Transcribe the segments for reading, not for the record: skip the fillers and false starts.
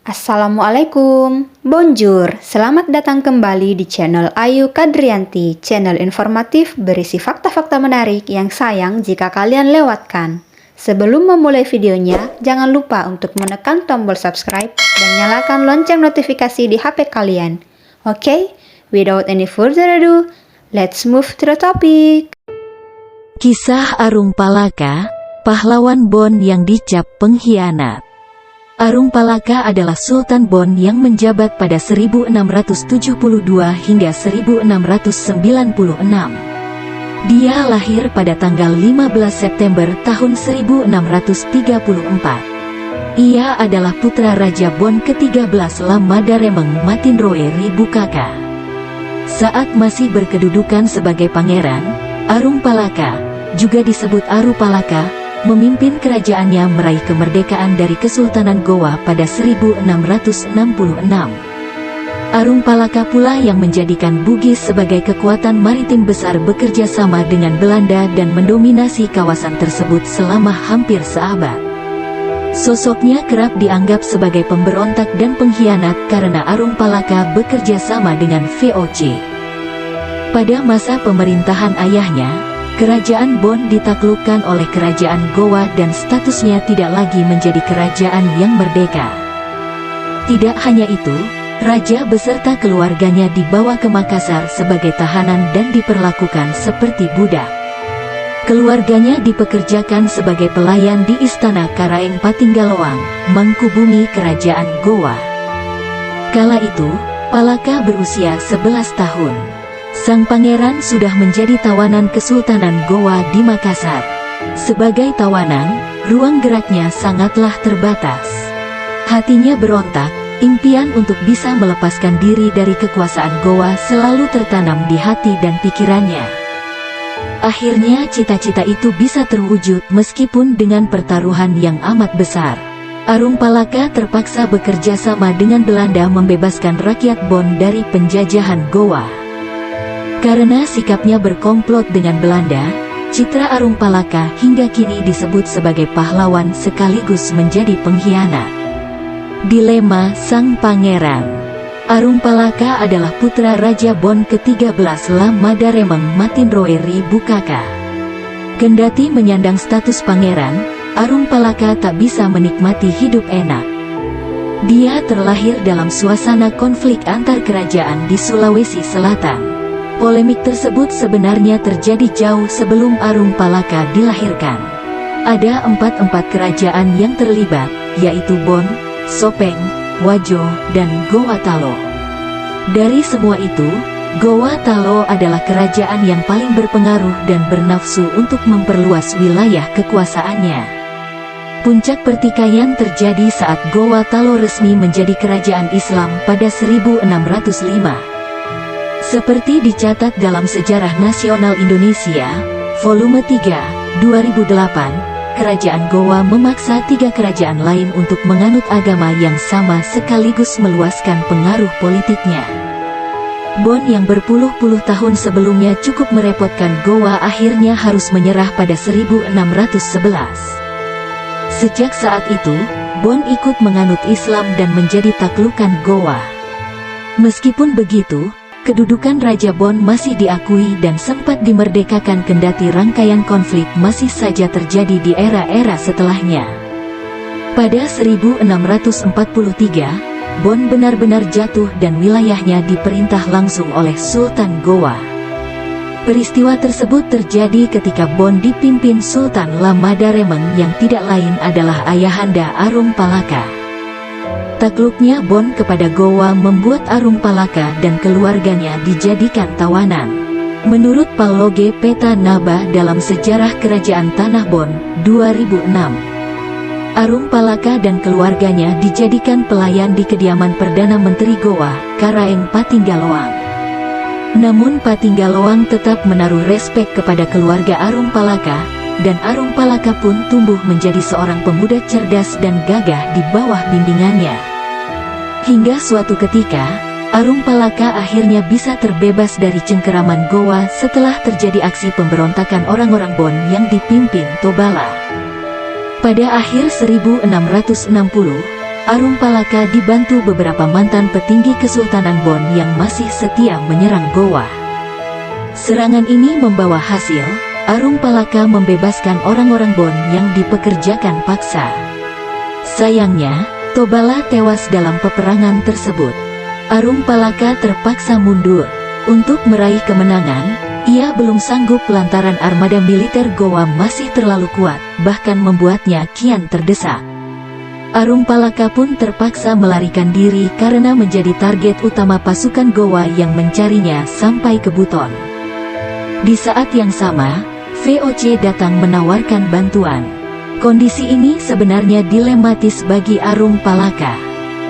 Assalamualaikum, bonjour, selamat datang kembali di channel Ayu Kadrianti, channel informatif berisi fakta-fakta menarik yang sayang jika kalian lewatkan. Sebelum memulai videonya, jangan lupa untuk menekan tombol subscribe dan nyalakan lonceng notifikasi di HP kalian. Oke, without any further ado, let's move to the topic. Kisah Arung Palaka, pahlawan Bon yang dicap pengkhianat. Arung Palaka adalah Sultan Bon yang menjabat pada 1672 hingga 1696. Dia lahir pada tanggal 15 September tahun 1634. Ia adalah putra Raja Bon ke-13 Lamadaremeng Matinroe Ribukaka. Saat masih berkedudukan sebagai pangeran, Arung Palaka, juga disebut Aru Palaka, memimpin kerajaannya meraih kemerdekaan dari Kesultanan Gowa pada 1666. Arung Palaka pula yang menjadikan Bugis sebagai kekuatan maritim besar bekerja sama dengan Belanda dan mendominasi kawasan tersebut selama hampir seabad. Sosoknya kerap dianggap sebagai pemberontak dan pengkhianat karena Arung Palaka bekerja sama dengan VOC. Pada masa pemerintahan ayahnya, Kerajaan Bon ditaklukkan oleh Kerajaan Gowa dan statusnya tidak lagi menjadi kerajaan yang merdeka. Tidak hanya itu, raja beserta keluarganya dibawa ke Makassar sebagai tahanan dan diperlakukan seperti budak. Keluarganya dipekerjakan sebagai pelayan di Istana Karaeng Patinggaloang, Mangkubumi Kerajaan Gowa. Kala itu, Palaka berusia 11 tahun. Sang pangeran sudah menjadi tawanan Kesultanan Gowa di Makassar. Sebagai tawanan, ruang geraknya sangatlah terbatas. Hatinya berontak, impian untuk bisa melepaskan diri dari kekuasaan Gowa selalu tertanam di hati dan pikirannya. Akhirnya cita-cita itu bisa terwujud meskipun dengan pertaruhan yang amat besar. Arung Palaka terpaksa bekerja sama dengan Belanda membebaskan rakyat Bon dari penjajahan Gowa. Karena sikapnya berkomplot dengan Belanda, citra Arung Palaka hingga kini disebut sebagai pahlawan sekaligus menjadi pengkhianat. Dilema Sang Pangeran. Arung Palaka adalah putra Raja Bon ke-13 Lamadaremeng Matinroe Ribukaka. Kendati menyandang status pangeran, Arung Palaka tak bisa menikmati hidup enak. Dia terlahir dalam suasana konflik antar kerajaan di Sulawesi Selatan. Polemik tersebut sebenarnya terjadi jauh sebelum Arung Palaka dilahirkan. Ada empat kerajaan yang terlibat, yaitu Bon, Sopeng, Wajo, dan Gowa Talo. Dari semua itu, Gowa Talo adalah kerajaan yang paling berpengaruh dan bernafsu untuk memperluas wilayah kekuasaannya. Puncak pertikaian terjadi saat Gowa Talo resmi menjadi kerajaan Islam pada 1605. Seperti dicatat dalam Sejarah Nasional Indonesia, volume 3, 2008, Kerajaan Gowa memaksa 3 kerajaan lain untuk menganut agama yang sama sekaligus meluaskan pengaruh politiknya. Bon yang berpuluh-puluh tahun sebelumnya cukup merepotkan Gowa akhirnya harus menyerah pada 1611. Sejak saat itu, Bon ikut menganut Islam dan menjadi taklukan Gowa. Meskipun begitu, kedudukan Raja Bon masih diakui dan sempat dimerdekakan kendati rangkaian konflik masih saja terjadi di era-era setelahnya. Pada 1643, Bon benar-benar jatuh dan wilayahnya diperintah langsung oleh Sultan Gowa. Peristiwa tersebut terjadi ketika Bon dipimpin Sultan Lamadaremeng yang tidak lain adalah ayahanda Arung Palaka. Takluknya Bon kepada Gowa membuat Arung Palaka dan keluarganya dijadikan tawanan. Menurut Palloge Peta Naba dalam Sejarah Kerajaan Tanah Bon, 2006, Arung Palaka dan keluarganya dijadikan pelayan di kediaman Perdana Menteri Gowa, Karaeng Patinggaloang. Namun Patinggaloang tetap menaruh respek kepada keluarga Arung Palaka, dan Arung Palaka pun tumbuh menjadi seorang pemuda cerdas dan gagah di bawah bimbingannya. Hingga suatu ketika, Arung Palaka akhirnya bisa terbebas dari cengkeraman Gowa setelah terjadi aksi pemberontakan orang-orang Bon yang dipimpin Tobala. Pada akhir 1660, Arumpalaka dibantu beberapa mantan petinggi Kesultanan Bon yang masih setia menyerang Gowa. Serangan ini membawa hasil, Arumpalaka membebaskan orang-orang Bon yang dipekerjakan paksa. Sayangnya, Tobala tewas dalam peperangan tersebut. Arumpalaka terpaksa mundur. Untuk meraih kemenangan, ia belum sanggup lantaran armada militer Gowa masih terlalu kuat, bahkan membuatnya kian terdesak. Arumpalaka pun terpaksa melarikan diri karena menjadi target utama pasukan Gowa yang mencarinya sampai ke Buton. Di saat yang sama, VOC datang menawarkan bantuan. Kondisi ini sebenarnya dilematis bagi Arumpalaka.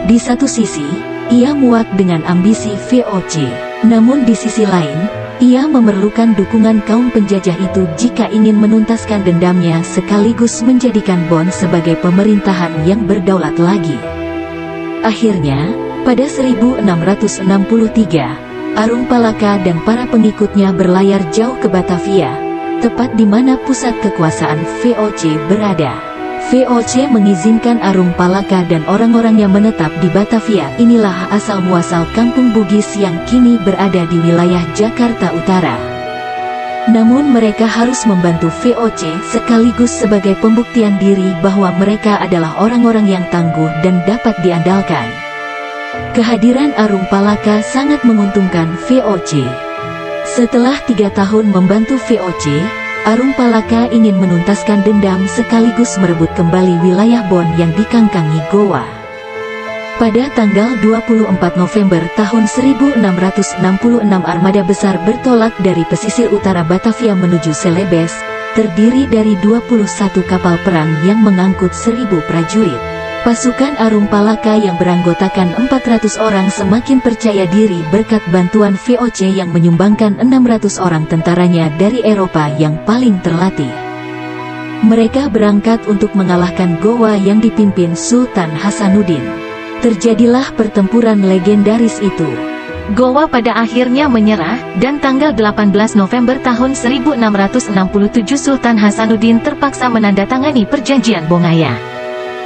Di satu sisi, ia muak dengan ambisi VOC. Namun di sisi lain, ia memerlukan dukungan kaum penjajah itu jika ingin menuntaskan dendamnya sekaligus menjadikan Bon sebagai pemerintahan yang berdaulat lagi. Akhirnya, pada 1663, Arumpalaka dan para pengikutnya berlayar jauh ke Batavia, tepat di mana pusat kekuasaan VOC berada. VOC mengizinkan Arumpalaka dan orang-orangnya menetap di Batavia. Inilah asal-muasal kampung Bugis yang kini berada di wilayah Jakarta Utara. Namun mereka harus membantu VOC sekaligus sebagai pembuktian diri bahwa mereka adalah orang-orang yang tangguh dan dapat diandalkan. Kehadiran Arumpalaka sangat menguntungkan VOC. Setelah 3 tahun membantu VOC, Arumpalaka ingin menuntaskan dendam sekaligus merebut kembali wilayah Bon yang dikangkangi Gowa. Pada tanggal 24 November tahun 1666 armada besar bertolak dari pesisir utara Batavia menuju Celebes, terdiri dari 21 kapal perang yang mengangkut 1.000 prajurit. Pasukan Arumpalaka yang beranggotakan 400 orang semakin percaya diri berkat bantuan VOC yang menyumbangkan 600 orang tentaranya dari Eropa yang paling terlatih. Mereka berangkat untuk mengalahkan Gowa yang dipimpin Sultan Hasanuddin. Terjadilah pertempuran legendaris itu. Gowa pada akhirnya menyerah, dan tanggal 18 November tahun 1667 Sultan Hasanuddin terpaksa menandatangani perjanjian Bongaya,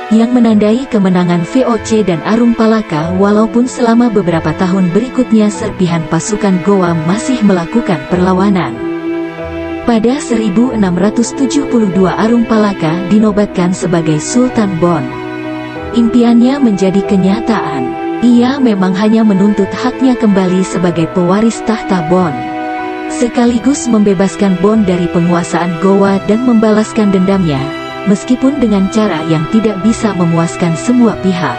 yang menandai kemenangan VOC dan Arumpalaka walaupun selama beberapa tahun berikutnya serpihan pasukan Gowa masih melakukan perlawanan. Pada 1672 Arumpalaka dinobatkan sebagai Sultan Bon. Impiannya menjadi kenyataan. Ia memang hanya menuntut haknya kembali sebagai pewaris tahta Bon, sekaligus membebaskan Bon dari penguasaan Gowa dan membalaskan dendamnya, meskipun dengan cara yang tidak bisa memuaskan semua pihak.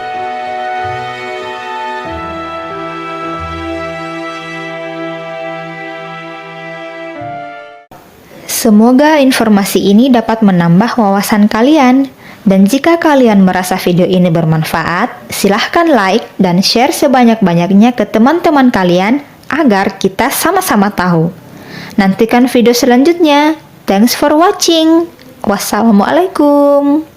Semoga informasi ini dapat menambah wawasan kalian. Dan jika kalian merasa video ini bermanfaat, silahkan like dan share sebanyak-banyaknya ke teman-teman kalian agar kita sama-sama tahu. Nantikan video selanjutnya. Thanks for watching. Wassalamualaikum.